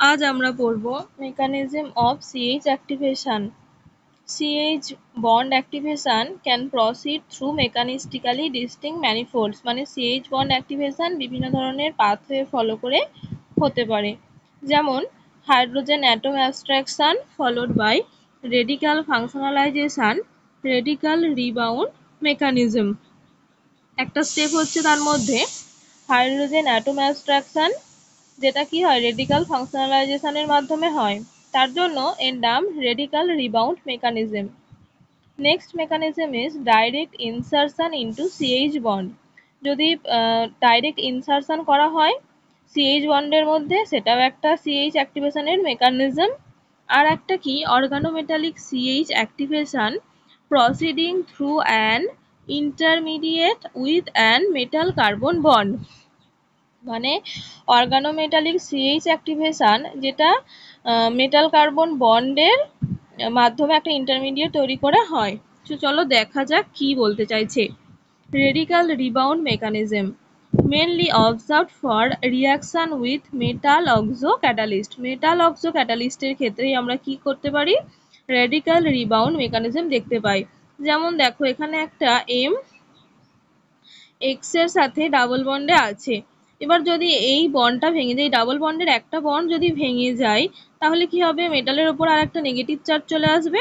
আজ আমরা পড়ব mechanism of CH activation. CH bond activation can proceed through mechanistically distinct manifolds, মানে CH bond activation বিভিন্ন ধরনের পাথওয়ে ফলো করে হতে পারে, যেমন hydrogen atom abstraction followed by radical functionalization, radical rebound mechanism. একটা স্টেপ হচ্ছে তার মধ্যে হাইড্রোজেন অ্যাটম অ্যাবস্ট্রাকশন, যেটা কি হয় রেডিক্যাল ফাংশনালাইজেশনের মাধ্যমে হয়, তার জন্য এর নাম radical rebound mechanism. Next mechanism is direct insertion into CH bond. যদি ডাইরেক্ট ইনসারশন করা হয় সিএইচ বন্ডের মধ্যে, সেটাও একটা সিএইচ অ্যাক্টিভেশনের মেকানিজম। আর একটা কি organometallic C H activation proceeding through an intermediate with an metal carbon bond, মানে অর্গানোমেটালিক সিএইচ অ্যাক্টিভেশন যেটা মেটাল কার্বন বন্ডের মাধ্যমে একটা ইন্টারমিডিয়েট তৈরি করে হয়। তো চলো দেখা যাক কি বলতে চাইছে। Radical rebound mechanism mainly observed for reaction with metal oxo catalyst. Metal oxo ক্যাটালিস্টের ক্ষেত্রেই আমরা কি করতে পারি, রেডিক্যাল রিবাউন্ড মেকানিজম দেখতে পাই। যেমন দেখো এখানে একটা এম এক্স এর সাথে ডাবল বন্ডে আছে। এবার যদি এই বন্ডটা ভেঙে যায়, ডাবল বন্ডের একটা বন্ড যদি ভেঙে যায়, তাহলে কি হবে, মেটালের উপর আর একটা নেগেটিভ চার্জ চলে আসবে।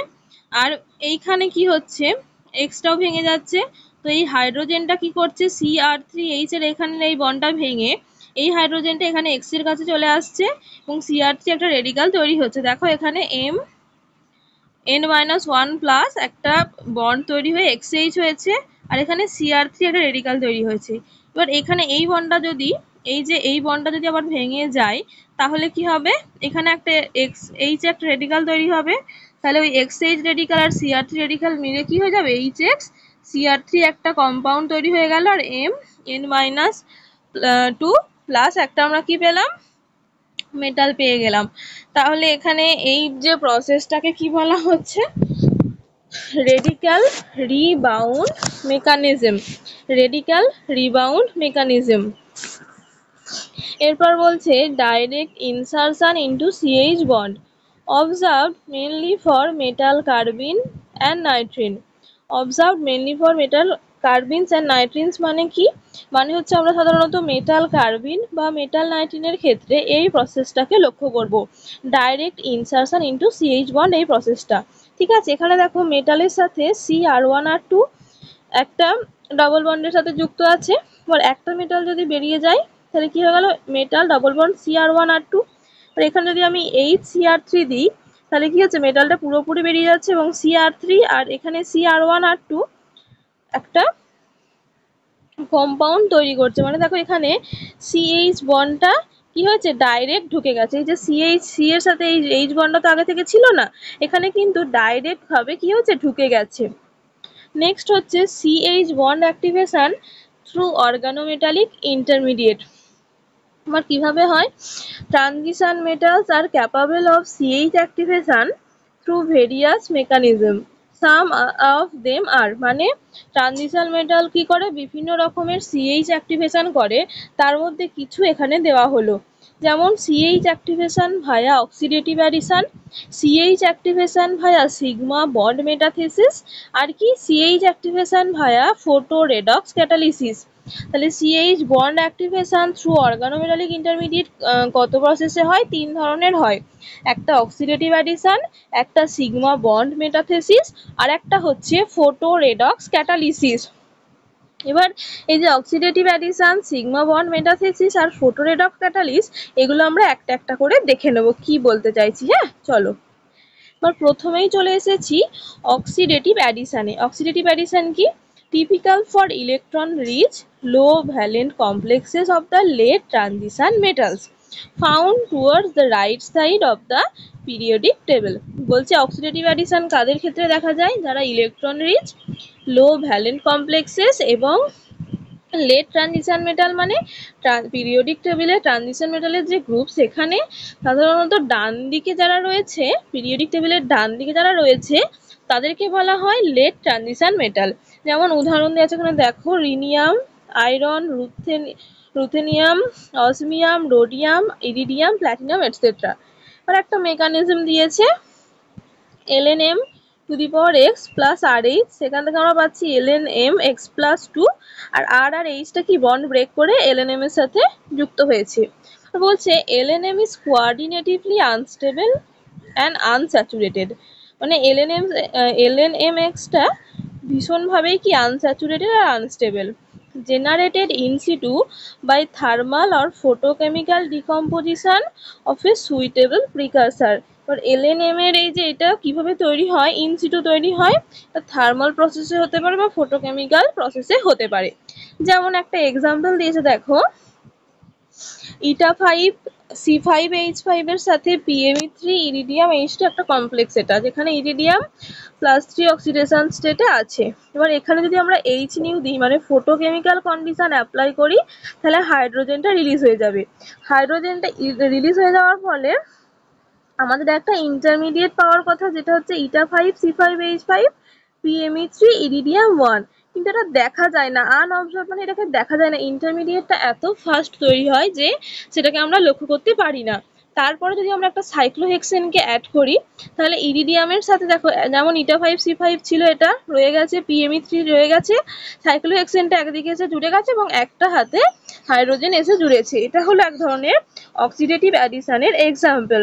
আর এইখানে কি হচ্ছে, এক্সটাও ভেঙে যাচ্ছে। তো এই হাইড্রোজেনটা কি করছে, CR3H এর এখানে এই বন্ডটা ভেঙে এই হাইড্রোজেনটা এখানে এক্স এর কাছে চলে আসছে এবং CR3 একটা রেডিক্যাল তৈরি হচ্ছে। দেখো এখানে N-1 প্লাস একটা বন্ড তৈরি হয়ে XH হয়েছে, আর এখানে CR3 একটা রেডিক্যাল তৈরি হয়েছে। এবার এখানে এই বন্ডটা যদি এই বন্ডটা যদি আবার ভেঙে যায়, তাহলে কি হবে, এখানে একটা XH একটা রেডিক্যাল তৈরি হবে। তাহলে ওই XH রেডিক্যাল আর CR3 রেডিক্যাল মিলে কি হয়ে যাবে, HX CR3 একটা কম্পাউন্ড তৈরি হয়ে গেল। আর N-2 প্লাস একটা আমরা কি পেলাম, মেটাল পেয়ে গেলাম। তাহলে এখানে এই যে প্রসেসটাকে কি বলা হচ্ছে, radical rebound mechanism. Radical rebound mechanism. এরপর বলছে direct insertion into CH bond observed mainly for metal carbene and nitrene. Observed mainly for metal carbenes and nitrenes মানে কি, মানে হচ্ছে আমরা সাধারণত মেটাল কার্বিন বা মেটাল নাইট্রিনের ক্ষেত্রে এই প্রসেসটাকে লক্ষ্য করব, direct insertion into CH bond এই প্রসেসটা। ঠিক আছে, এখানে দেখো মেটালের সাথে CR1R2 একটা ডাবল বন্ডের সাথে যুক্ত আছে। এবার একটা মেটাল যদি বেরিয়ে যায়, তাহলে কি হয়ে গেল, মেটাল ডাবল বন্ড CR1R2। আর এখানে যদি আমি HCR3 দিই, তাহলে কি হচ্ছে, মেটালটা পুরোপুরি বেরিয়ে যাচ্ছে এবং CR3 আর এখানে CR1R2 একটা কম্পাউন্ড তৈরি করছে। মানে দেখো এখানে CH বন্ডটা কি হয়েছে, ডাইরেক্ট ঢুকে গেছে। এই যে সি এর সাথে এই H বন্ডটা তো আগে থেকে ছিল না, এখানে কিন্তু ডাইরেক্ট ভাবে কি হচ্ছে, ঢুকে গেছে। নেক্সট হচ্ছে CH bond activation through organometallic intermediate. আবার কিভাবে হয়, transition metals are capable of CH activation through various mechanism. Some of them are, মানে ট্রানজিশন মেটাল কি করে, বিভিন্ন রকমের CH অ্যাক্টিভেশন করে, তার মধ্যে কিছু এখানে দেওয়া হলো। যেমন CH অ্যাক্টিভেশন ভায়া অক্সিডেটিভ অ্যাডিশন, CH অ্যাক্টিভেশন ভায়া সিগমা বন্ড মেটাথেসিস, আর কি CH অ্যাক্টিভেশন ভায়া ফোটো রেডক্স ক্যাটালিসিস। তাহলে CH bond activation through organometallic intermediate কত প্রসেসে হয়, 3 ধরনের হয়। একটা অক্সিডেটিভ অ্যাডিশন, একটা সিগমা বন্ড মেটাথেসিস, আর একটা হচ্ছে ফোটো রেডক্স ক্যাটালিসিস। এবার এই যে অক্সিডেটিভ অ্যাডিশন, সিগমা বন্ড মেটাথেসিস আর ফোটো রেডক্স ক্যাটালিস, এগুলো আমরা একটা একটা করে দেখে নেব কি বলতে চাইছি। হ্যাঁ চলো, এবার প্রথমেই চলে এসেছি অক্সিডেটিভ অ্যাডিশনে। অক্সিডেটিভ অ্যাডিশন কি, typical for electron rich low valent complexes of the late transition metals found towards the right side of the periodic table। বলছে অক্সিডেটিভ অ্যাডিশন কাদের ক্ষেত্রে দেখা যায়, যারা ইলেকট্রন রিচ লো ভ্যালেন্ট কমপ্লেক্সেস এবং লেট ট্রানজিশন মেটাল, মানে periodic টেবিলে transition মেটালের যে গ্রুপ, সেখানে সাধারণত ডান দিকে যারা রয়েছে, পিরিয়ডিক টেবিলের ডান দিকে যারা রয়েছে, তাদেরকে বলা হয় লেট ট্রানজিশন মেটাল। যেমন উদাহরণ দেওয়া আছে এখানে দেখো, rhenium, iron, ruthenium, osmium, rhodium, iridium, platinum et cetera. আর একটা মেকানিজম দিয়েছে lnm to the power X plus R H, সেখান থেকে আমরা পাচ্ছি lnm এক্স প্লাস টু, আর আর এইচটা কি বন্ড ব্রেক করে lnm এর সাথে যুক্ত হয়েছে। বলছে lnm is coordinatively unstable and unsaturated, মানে lnmx টা ভীষণভাবেই কি আনস্যাচুরেটেড আর unstable. Generated in situ by thermal or photochemical decomposition of a suitable precursor. এবার এলএনএম এর এই যে এটা কিভাবে তৈরি হয়, ইন সিটু তৈরি হয়, থার্মাল প্রসেসে হতে পারে বা ফটোকেমিক্যাল প্রসেসে হতে পারে। যেমন একটা এক্সাম্পল দিয়েছে দেখো, ইটা5 C5H5 এর সাথে PMe3 ইরিডিয়াম H2 একটা কমপ্লেক্স, এটা যেখানে ইরিডিয়াম +3 অক্সিডেশন স্টেটে আছে। এবার এখানে যদি আমরা H নিউ দিই, মানে ফটোকেমিক্যাল কন্ডিশন অ্যাপ্লাই করি, তাহলে হাইড্রোজেনটা রিলিজ হয়ে যাবে। হাইড্রোজেনটা রিলিজ হয়ে যাওয়ার ফলে আমাদের একটা ইন্টারমিডিয়েট পাওয়ার কথা, যেটা হচ্ছে ইটা5 C5H5 PMe3 ইরিডিয়াম 1, কিন্তু এটা দেখা যায় না, আনঅবজার্ভ, মানে এটাকে দেখা যায় না। ইন্টারমিডিয়েটটা এত ফাস্ট তৈরি হয় যে সেটাকে আমরা লক্ষ্য করতে পারি না। তারপরে যদি আমরা একটা সাইক্লোহেক্সেনকে অ্যাড করি, তাহলে ইরিডিয়ামের সাথে দেখো যেমন ইটা5 C5 ছিল, এটা রয়ে গেছে, PMe3 রয়ে গেছে, সাইক্লোহেক্সেনটা একদিকে এসে জুড়ে গেছে এবং একটা হাতে হাইড্রোজেন এসে জুড়েছে। এটা হলো এক ধরনের অক্সিডেটিভ অ্যাডিশনের এক্সাম্পল।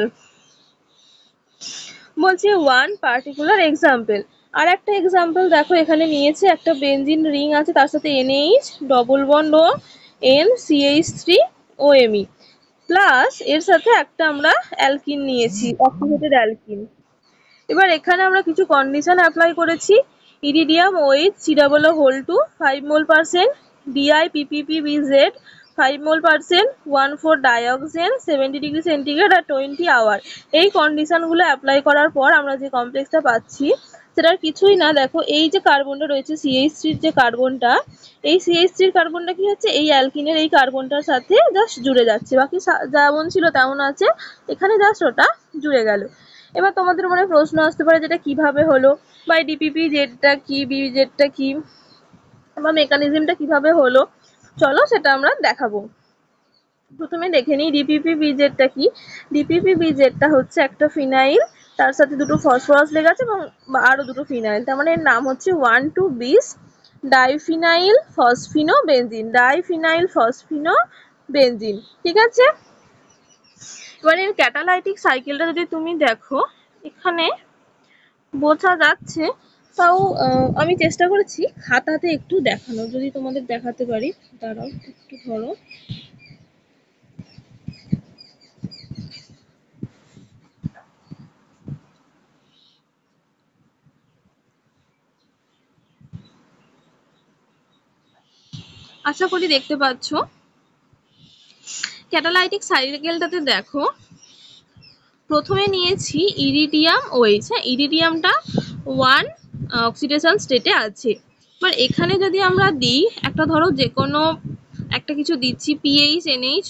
বলছে ওয়ান পার্টিকুলার এক্সাম্পল। আর একটা এক্সাম্পল দেখো এখানে নিয়েছে, একটা বেনজিন রিং আছে, তার সাথে NH ডবল বন্ড ও NCH3 OMe প্লাস এর সাথে একটা আমরা অ্যালকিন নিয়েছি, অক্সিডেটেড অ্যালকিন। এবার এখানে আমরা কিছু কন্ডিশন অ্যাপ্লাই করেছি। Iridium OH C+2 5 mol%, DiPPPBZ 5 mol%, 1,4 dioxane 70 degree centigrade আর 20 আওয়ার। এই কন্ডিশনগুলো অ্যাপ্লাই করার পর আমরা যে কমপ্লেক্সটা পাচ্ছি সেটার কিছুই না, দেখো এই যে কার্বনটা রয়েছে CH3 যে কার্বনটা, এই CH3 কার্বনটা কি হচ্ছে এই অ্যালকিনের এই কার্বনটার সাথে জাস্ট জুড়ে যাচ্ছে, বাকি যেমন ছিল তেমন আছে, এখানে জাস্ট ওটা জুড়ে গেল। এবার তোমাদের মনে প্রশ্ন আসতে পারে যেটা কিভাবে হলো, বা ডিপিপি জেডটা কি, বিজেডটা কি, বা মেকানিজমটা কিভাবে হলো, চলো সেটা আমরা দেখাবো। প্রথমে দেখে নিই ডিপিপি বিজেডটা কি। ডিপিপি বিজেডটা হচ্ছে একটা ফিনাইল, তার সাথে দুটো ফসফরাস লেগে আছে এবং আরো দুটো ফিনাইল, তার মানে এর নাম হচ্ছে 1,2-bis diphenyl phosphino benzene, diphenyl phosphino benzene. ঠিক আছে, এবার এর ক্যাটালাইটিক সাইকেলটা যদি তুমি দেখো, এখানে বোঝা যাচ্ছে, তাও আমি চেষ্টা করেছি খাতাতে একটু দেখানো, যদি তোমাদের দেখাতে পারি। দাঁড়াও একটু ধরো, আশা করি দেখতে পাচ্ছ। ক্যাটালাইটিক সাইকেলটাতে দেখো প্রথমে নিয়েছি ইরিডিয়াম OH, হ্যাঁ ইরিডিয়ামটা 1 অক্সিডেশন স্টেটে আছে। এবার এখানে যদি আমরা দিই একটা, ধরো যে কোনো একটা কিছু দিচ্ছি, PH NH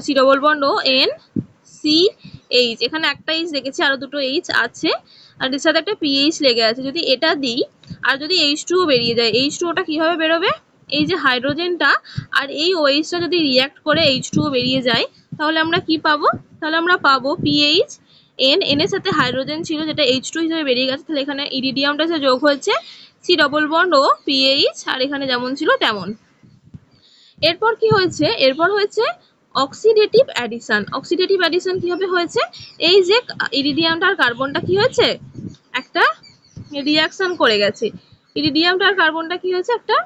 C double bond ও NCH, এখানে একটা H রেখেছি, আরো দুটো H আছে, আর এর সাথে একটা PH লেগে আছে। যদি এটা দিই আর যদি H2O বেরিয়ে যায়, H2Oটা কিভাবে বেরোবে, এই যে হাইড্রোজেনটা আর এই OH টা যদি রিয়াক্ট করে H2O বেরিয়ে যায়, তাহলে আমরা কি পাবো, তাহলে আমরা পাবো PH N এর সাথে হাইড্রোজেন ছিল যেটা H2 হিসেবে বেরিয়ে গেছে, তাহলে এখানে ইরিডিয়ামটা এসে যোগ হয়েছে C ডবল বন্ড ও PH, আর এখানে যেমন ছিল তেমন। এরপর কি হয়েছে, এরপর হয়েছে অক্সিডেটিভ অ্যাডিশন। অক্সিডেটিভ অ্যাডিশন কিভাবে হয়েছে, এই যে ইরিডিয়ামটা আর কার্বনটা কি হয়েছে, একটা রিয়াকশন করে গেছে। ইরিডিয়ামটা আর কার্বনটা কি হয়েছে, একটা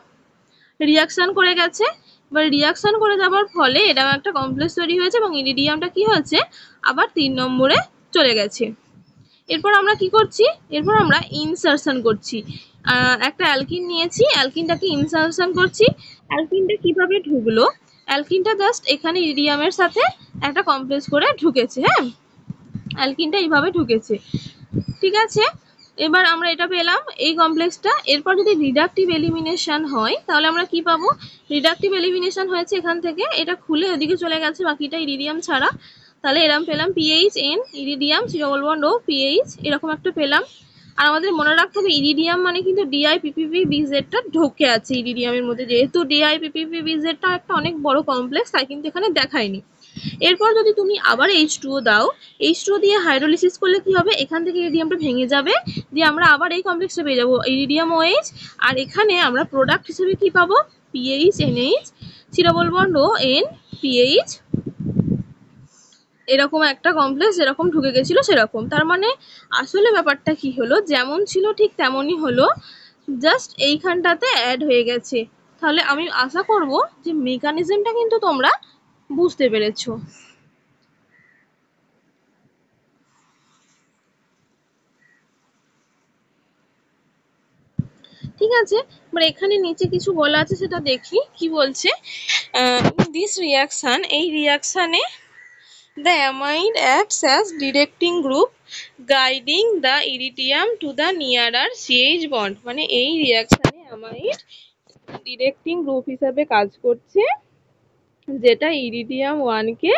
রিয়াকশন করে গেছে। এবার রিয়াকশন করে যাওয়ার ফলে এটাও একটা কমপ্লেক্স তৈরি হয়েছে এবং ইরিডিয়ামটা কি হয়েছে, আবার 3 নম্বরে চলে গেছে। এরপর আমরা কি করছি, এরপর আমরা ইনসারশন করছি। একটা অ্যালকিন নিয়েছি, অ্যালকিনটাকে ইনসারশন করছি। অ্যালকিনটা কিভাবে ঢুকলো, অ্যালকিনটা জাস্ট এখানে ইরিডিয়ামের সাথে একটা কমপ্লেক্স করে ঢুকেছে, হ্যাঁ অ্যালকিনটা এইভাবে ঢুকেছে। ঠিক আছে, এবার আমরা এটা পেলাম এই কমপ্লেক্সটা। এরপর যদি রিডাকটিভ এলিমিনেশন হয় তাহলে আমরা কি পাবো, রিডাকটিভ এলিমিনেশন হয়েছে এখান থেকে, এটা খুলে ওদিকে চলে গেছে বাকিটা ইরিডিয়াম ছাড়া, তাহলে এরকম পেলাম PH N iridium C double bond ও PH, এরকম একটা পেলাম। আর আমাদের মনে রাখতে হবে ইরিডিয়াম মানে কিন্তু DIPPV-BZটা ঢোকে আছে ইরিডিয়ামের মধ্যে, যেহেতু DIPPV-BZটা একটা অনেক বড় কমপ্লেক্স, তাই কিন্তু এখানে দেখায়নি। এরপর যদি তুমি আবার H2O দাও, H2O দিয়ে হাইড্রোলিসিস করলে কি হবে, এখান থেকে ইরিডিয়ামটা ভেঙে যাবে, দিয়ে আমরা আবার এই কমপ্লেক্সটা পেয়ে যাবো ইরিডিয়াম OH। আর এখানে আমরা প্রোডাক্ট হিসেবে কি পাবো, PHNH, double bond ON, PH, এরকম একটা কমপ্লেক্স যেরকম ঢুকে গেছিল সেরকম। তার মানে আসলে ব্যাপারটা কি হলো, যেমন ছিল ঠিক তেমনই হলো, জাস্ট এইখানটাতে অ্যাড হয়ে গেছে। তাহলে আমি আশা করব যে মেকানিজমটা কিন্তু তোমরা বুঝতে পেরেছো। ঠিক আছে, এবার এখানে নিচে কিছু বলা আছে সেটা দেখি কি বলছে। দিস রিয়াকশন, এই রিয়াকশানে the amide acts as directing group guiding the iridium to the nearer CH bond। মানে এই রিয়াকশানে অ্যামাইড ডিরেক্টিং গ্রুপ হিসাবে কাজ করছে, যেটা ইরিডিয়াম 1 কে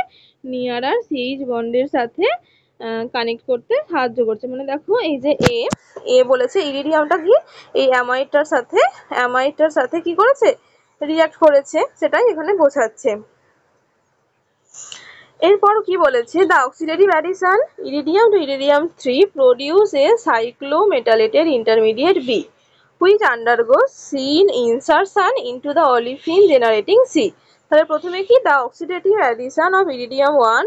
নিয়ারার CH বন্ডের সাথে কানেক্ট করতে সাহায্য করছে। মানে দেখো এই যে এ বলেছে ইরিডিয়ামটা কি এই অ্যামাইডটার সাথে কি করেছে, রিঅ্যাক্ট করেছে, সেটাই এখানে বোঝাচ্ছে। এরপর কি বলেছে, the oxidative addition iridium to iridium 3 produce a cyclometalated intermediate B which undergoes syn insertion into the olefin generating C। তাহলে প্রথমে কি, the oxidative addition of iridium 1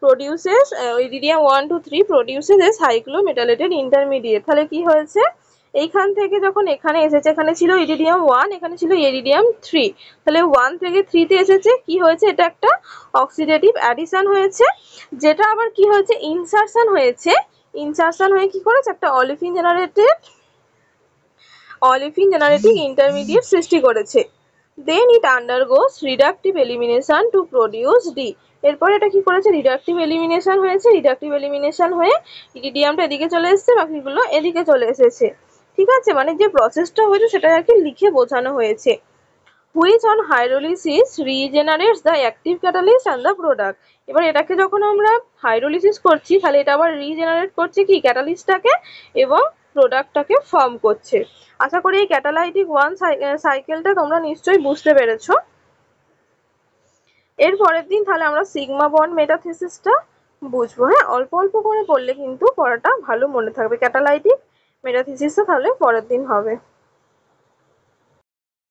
produces iridium 1 to 3 produces a cyclometallic intermediate। তাহলে কি হয়েছে, এইখান থেকে যখন এখানে এসেছে, এখানে ছিল ইরিডিয়াম 1, এখানে ছিল ইরিডিয়াম 3, তাহলে 1 থেকে 3 তে এসেছে, কি হয়েছে, এটা একটা অক্সিডেটিভ অ্যাডিশন হয়েছে, যেটা আবার কি হয়েছে, ইনসারশন হয়েছে, ইনসারশন হয়ে কি করেছে, একটা অলিফিন জেনারেটিং ইন্টারমিডিয়েট সৃষ্টি করেছে। Then it undergoes reductive elimination to produce D. এরপর এটা কি করেছে, রিডাকটিভ এলিমিনেশন হয়েছে, রিডাকটিভ এলিমিনেশন হয়ে ইরিডিয়ামটা এদিকে চলে এসেছে, বাকিগুলো এদিকে চলে এসেছে। ঠিক আছে, মানে যে প্রসেসটা হয়েছে সেটা আর কি লিখে বোঝানো হয়েছে। Which on hydrolysis regenerates the active catalyst and the product. এবার এটাকে যখন আমরা হাইড্রোলিসিস করছি, তাহলে এটা আবার রিজেনারেট করছে কি ক্যাটালিস্টটাকে, এবং প্রোডাক্টটাকে ফর্ম করছে। আশা করি এই ক্যাটালাইটিক 1 সাইকেলটা তোমরা নিশ্চয়ই বুঝতে পেরেছো। এর পরের দিন তাহলে আমরা সিগমা বন্ড মেটাথিসিসটা বুঝবো। হ্যাঁ, অল্প অল্প করে পড়লে কিন্তু পড়াটা ভালো মনে থাকবে। ক্যাটালাইটিক মেটাথিসিসটা তাহলে পরের দিন হবে।